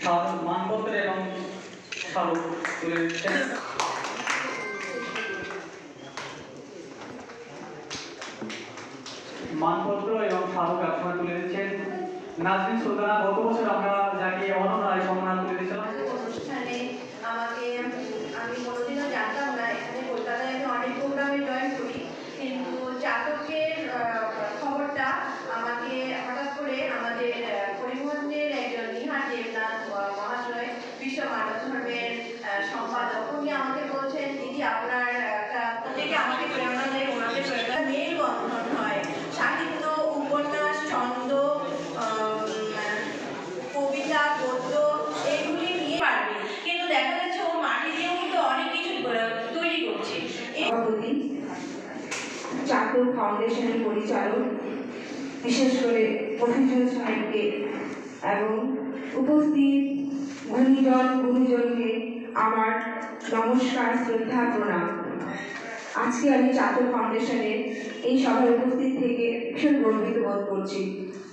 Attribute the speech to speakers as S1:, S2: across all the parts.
S1: মানপত্র এবং স্মারক তুলে দিচ্ছেন। মানপত্র এবং স্মারক আপনারা তুলে দিচ্ছেন নাজরিন সুলতানা। গত বছর আমরা যাকে অনন্যায় সম্মান তুলে দিয়েছিলাম
S2: অনুষ্ঠানে আমাকে আমি কোনোদিনও জানতাম না, এখানে কলকাতায় আমি অনেক প্রোগ্রামে জয়েন করি, কিন্তু চাতকের খবরটা আমাকে হঠাৎ করে আমাদের পরিবহনের একজন নিহার দেবনাথ মহাশয়, বিশ্ব মানব ধর্মের সম্পাদক, উনি আমাকে বলছেন, দিদি আপনার থেকে আমাকে প্রেরণা দেয়, ওনাদের প্রেরণা মেলবন্ধন হয়, সাহিত্য, উপন্যাস, ছন্দ, কবিতা, গদ্য এগুলি নিয়ে পারবে, কিন্তু দেখা যাচ্ছে ও মাটি দিয়েও কিন্তু অনেক কিছু তৈরি করছে।
S3: চাতক ফাউন্ডেশনের পরিচালক বিশেষ করে মফিজুল সাহেবকে এবং উপস্থিত গুণীজনকে আমার নমস্কার, শ্রদ্ধা, প্রণাম। আজকে আমি চাতক ফাউন্ডেশনের এই সভায় উপস্থিত থেকে ভীষণ গর্বিত বোধ করছি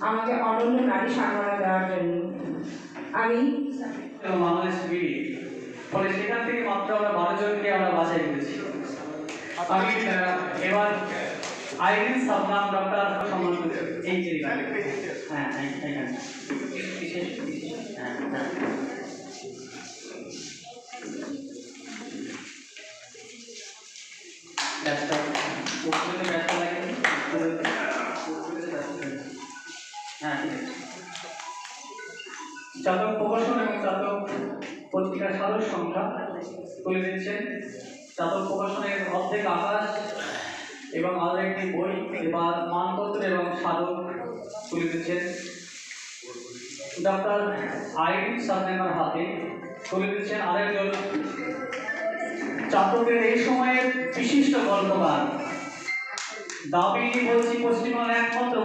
S3: আমাকে অনন্য নারী সম্মাননা দেওয়ার জন্য। আমি
S1: বাংলাদেশ বিডি, ফলে সেখান থেকে মাত্র আমরা 12 জনকে আমরা বাছাই করেছি। আমি এবার আইরিন সাবনাম ডক্টর সম্মান করছি এই জায়গায়। হ্যাঁ এখানে বিশেষ হ্যাঁ ব্যস্ত ব্যস্ত লাগে। হ্যাঁ চাতক প্রকাশন এবং চাতক পত্রিকার সাদর সংখ্যা তুলে দিচ্ছেন। চাতক প্রকাশনের অর্ধেক আকাশ এবং আরো একটি বই এবার মানপত্র এবং সাধক তুলে দিচ্ছেন ডক্টর আইরিন সাবনামের হাতে। তুলে দিচ্ছেন আরেকজন চাতকের এই সময়ের বিশিষ্ট গল্পকার, দাবি বলছি পশ্চিমবঙ্গের একমাত্র